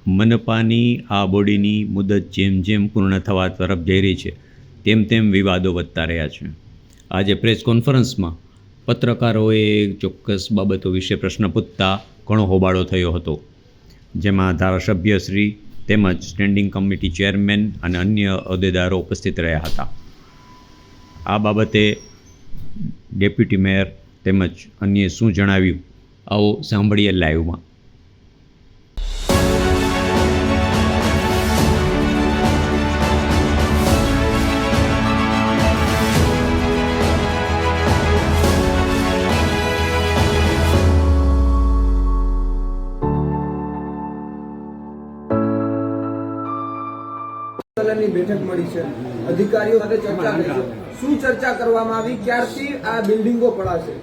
મનપાની આ બોડીની મુદત જેમ જેમ પૂર્ણ થવા તરફ જઈ રહી છે તેમ તેમ વિવાદો વધતા રહ્યા છે. આજે પ્રેસ કોન્ફરન્સમાં પત્રકારોએ ચોક્કસ બાબતો વિશે પ્રશ્ન પૂછતા ઘણો હોબાળો થયો હતો, જેમાં ધારાસભ્યશ્રી તેમજ સ્ટેન્ડિંગ કમિટી ચેરમેન અને અન્ય હોદ્દેદારો ઉપસ્થિત રહ્યા હતા. આ બાબતે ડેપ્યુટી મેયર તેમજ અન્ય શું જણાવ્યું, આવો સાંભળીએ લાઈવમાં. ની બેઠક મળી છે, અધિકારીઓ સાથે ચર્ચા થઈ છે. શું ચર્ચા કરવામાં આવી? ક્યારથી આ બિલ્ડિંગો પડાશે?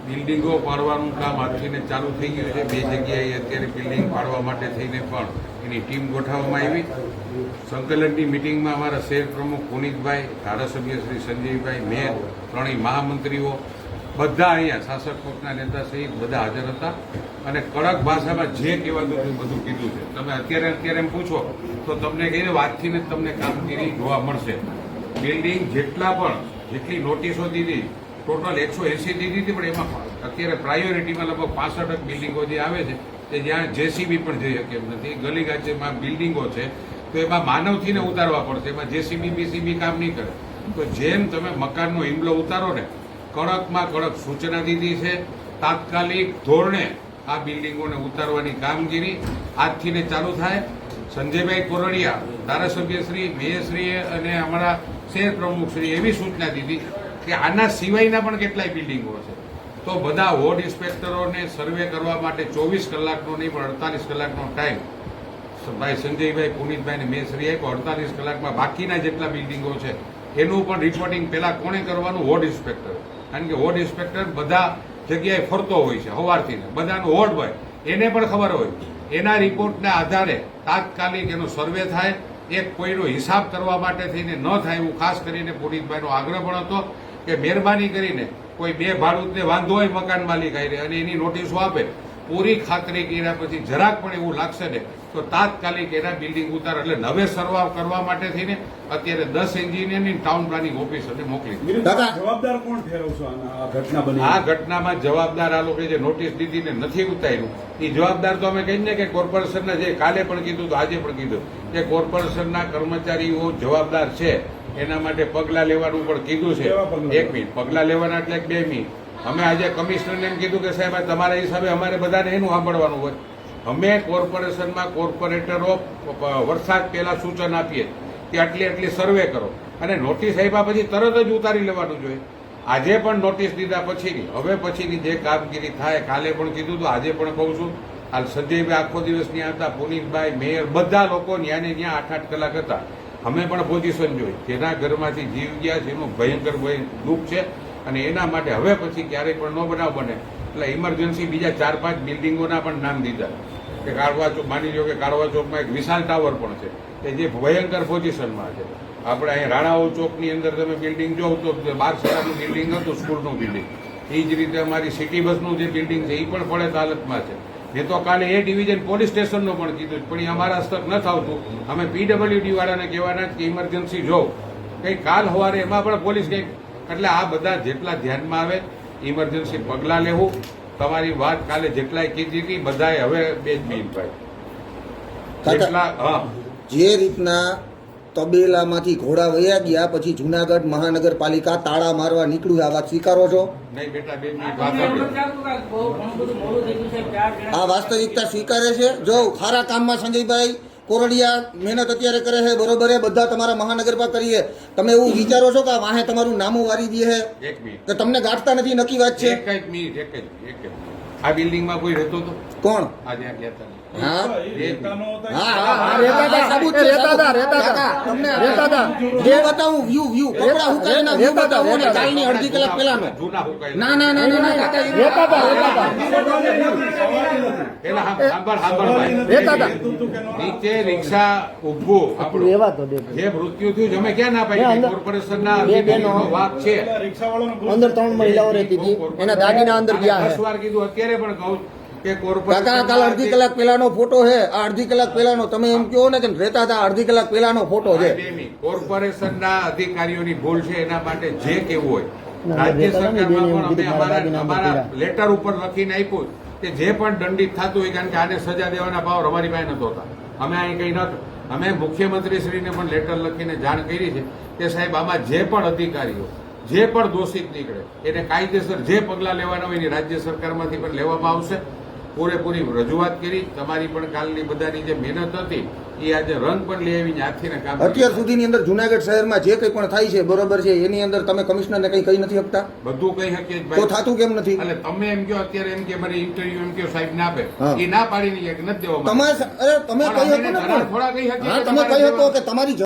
બિલ્ડિંગો પાડવાનું કામ આજથી ચાલુ થઈ ગયું છે. 2 જગ્યાએ અત્યારે બિલ્ડિંગ પાડવા માટે થઈને પણ એની ટીમ ગોઠવવામાં આવી. સંકલનની મિટિંગમાં અમારા શહેર પ્રમુખ પુનિતભાઈ, ધારાસભ્ય શ્રી સંજયભાઈ, મેયર, ત્રણેય મહામંત્રીઓ બધા અહીંયા શાસક પક્ષના નેતા સહિત બધા હાજર હતા અને કડક ભાષામાં જે કહેવાતું હતું બધું કીધું છે. તમે અત્યારે એમ પૂછો તો તમને કહીને વાતથી જ તમને કામગીરી જોવા મળશે. બિલ્ડિંગ જેટલી નોટિસો દીધી, ટોટલ 180 દીધી હતી, પણ એમાં અત્યારે પ્રાયોરિટીમાં લગભગ 65 બિલ્ડિંગો જે આવે છે તે જ્યાં જેસીબી પણ જઈ શકે એમ નથી. ગલી ગાચેમાં બિલ્ડિંગો છે તો એમાં માનવથીને ઉતારવા પડશે, એમાં જેસીબી બીસીબી કામ નહીં કરે. તો જેમ તમે મકાનનો હિમલો ઉતારો ને, કડકમાં કડક સૂચના દીધી છે. તાત્કાલિક ધોરણે આ બિલ્ડિંગોને ઉતારવાની કામગીરી આજથી ચાલુ થાય. સંજયભાઈ કોરડિયા, ધારાસભ્યશ્રી, મેયરશ્રીએ અને અમારા શહેર પ્રમુખશ્રી એવી સૂચના દીધી કે આના સિવાયના પણ કેટલાય બિલ્ડિંગો છે તો બધા વોર્ડ ઇન્સ્પેક્ટરોને સર્વે કરવા માટે 24 કલાકનો નહીં પણ 48 કલાકનો ટાઈમ ભાઈ સંજયભાઈ, પુનિતભાઈ અને મેયરશ્રી આપ્યો. 48 કલાકમાં બાકીના જેટલા બિલ્ડિંગો છે એનું પણ રિપોર્ટિંગ પહેલા કોણે કરવાનું? Ward inspector. કારણ કે વોર્ડ ઇન્સ્પેક્ટર બધા જગ્યાએ ફરતો હોય છે સવારથી, બધાનું વોર્ડ હોય, એને પણ ખબર હોય. એના રિપોર્ટના આધારે તાત્કાલિક એનો સર્વે થાય. એક કોઈનો હિસાબ કરવા માટે થઈને ન થાય એવું ખાસ કરીને પુનિતભાઈનો આગ્રહ પણ હતો કે મહેરબાની કરીને કોઈ બે ભાડૂતને વાંધો હોય મકાન માલિક આવીને અને એની નોટિસો આપે, પૂરી ખાતરી કર્યા પછી જરાક પણ એવું લાગશે ને તો તાત્કાલિક એના બિલ્ડિંગ ઉતાર એટલે નવે સર્વે કરવા માટે થઈને અત્યારે 10 એન્જિનિયરની ટાઉન પ્લાનિંગ ઓફિસરને મોકલી. જવાબદાર કોણ ઠેરવશો આ ઘટના બની? આ ઘટનામાં જવાબદાર આ લોકો જે નોટિસ દીધી ને નથી ઉતાર્યું એ જવાબદાર તો અમે કહીએ કે કોર્પોરેશનના, જે કાલે પણ કીધું તો આજે પણ કીધું કે કોર્પોરેશનના કર્મચારીઓ જવાબદાર છે, એના માટે પગલાં લેવાનું પણ કીધું છે. 1 મિનિટ, પગલાં લેવાના એટલે 2 મિનિટ. અમે આજે કમિશનરને એમ કીધું કે સાહેબ તમારા હિસાબે અમારે બધાને એનું સાંભળવાનું હોય. અમે કોર્પોરેશનમાં કોર્પોરેટરો વરસાદ પહેલા સૂચન આપીએ કે આટલી સર્વે કરો અને નોટિસ આપ્યા પછી તરત જ ઉતારી લેવાનું જોઈએ. આજે પણ નોટિસ દીધા પછીની પછીની જે કામગીરી થાય, કાલે પણ કીધું તો આજે પણ કહું છું. હાલ સંજયભાઈ આખો દિવસ ત્યાં હતા, પુનિતભાઈ, મેયર, બધા લોકો ત્યાં 8 કલાક હતા. અમે પણ પોઝિશન જોઈ. જેના ઘરમાંથી જીવ ગયા છે એનું ભયંકર દુઃખ છે અને એના માટે હવે પછી ક્યારેય પણ ન બનાવ બને એટલે ઇમરજન્સી બીજા 4-5 બિલ્ડિંગોના પણ નામ દીધા કે કાળવા ચોક, માની લો કે કાળવા ચોકમાં એક વિશાલ ટાવર પણ છે કે જે ભયંકર પોઝિશનમાં છે. આપણે અહીંયા રાણાઓ ચોકની અંદર તમે બિલ્ડિંગ જોવ તો 12 શાળાનું બિલ્ડિંગ હતું, સ્કૂલનું બિલ્ડિંગ. એ જ રીતે અમારી સિટી બસનું જે બિલ્ડિંગ છે એ પણ પડેત હાલતમાં છે. મેં તો કાલે A ડિવિઝન પોલીસ સ્ટેશનનું પણ કીધું, પણ એ અમારા હસ્તક ન થતું. અમે PWD વાળાને કહેવાના કે ઇમરજન્સી જોવ કંઈ કાલ સવારે એમાં પણ પોલીસ કંઈક. એટલે આ બધા જેટલા ધ્યાનમાં આવે ઇમરજન્સી પગલાં લેવું. તમારી વાત કાલે જેટલાય કીધી હતી બધાએ હવે 2 મિનિટ ભાઈ જે રીતના તબેલામાંથી ઘોડા વયા ગયા પછી જુનાગઢ મહાનગરપાલિકા તાળા મારવા નીકળ્યું, આ વાત સ્વીકારો છો? નહીં બેટા, 2 મિનિટ. આ વાસ્તવિકતા સ્વીકારે છે? જો ખારા કામમાં સંજયભાઈ કોરડિયા મહેનત અત્યારે કરે છે, બરોબર છે, બધા તમારા મહાનગરપાલિકા કરીએ, તમે એવું વિચારો છો કે વાહે તમારું નામું વારી દે છે કે તમને ગાંઠતા નથી? નક્કી વાત છે. એક જ મિનિટ. આ બિલ્ડિંગમાં કોઈ રહેતો હતો? કોણ? આજે આ ગયા હતા. અડધી કલાક પહેલાનો. નીચે રિક્ષા ઉભું જે મૃત્યુ થયું અમે ક્યાં ના પાડી? કોર્પોરેશનના વાક છે. અંદર 3 મહિલાઓ રહેતી હતી, એના દાગીના અંદર ગયા. 10 વાર કીધું, અત્યારે પણ કહું કે કાકા કાલ અડધી કલાક પહેલાનો ફોટો છે, આ અડધી કલાક પહેલાનો તમે એમ કહો ને કે રહેતા હતા અડધી કલાક પહેલાનો ફોટો છે. કોર્પોરેશનના અધિકારીઓની ભૂલ છે, એના માટે જે કેવું હોય રાજ્ય સરકારમાં પણ અમે અમારા લેટર ઉપર લખીને આપ્યું કે જે પણ દંડિત થતું હોય, કારણ કે આને સજા દેવાના પાવર અમારી પાસે નતો હોતા, અમે અહીં કઈ નતું. અમે મુખ્યમંત્રીશ્રીને પણ લેટર લખીને જાણ કરી છે કે સાહેબ આમાં જે પણ અધિકારીઓ જે પણ દોષિત નીકળે એને કાયદેસર જે પગલાં લેવાના હોય એની રાજ્ય સરકારમાંથી પણ લેવામાં આવશે. પૂરેપૂરી રજૂઆત કરી. તમારી પણ કાલની બધાની જે મહેનત હતી એ આજે રંગ પણ લઈ આવીને હાથીને કામ અત્યાર સુધીની અંદર જુનાગઢ શહેરમાં જે કંઈ પણ થાય છે બરોબર છે, એની અંદર તમે કમિશનરને કંઈ કહી નથી શકતા? બધું કહી શકીએ જ તો ભાઈ. થતું કેમ નથી? એટલે તમે એમ કહો અત્યારે એમ કે મને ઇન્ટરવ્યુ એમ કહો સાહેબ ના આપે, હા. એ ના પાડી નહીં કે નથી દેવા તમે અરે તમે કહી શકો ને થોડા કહી શકીએ હા કે તમે તમારે કહી શકો દેવા. કે તમારી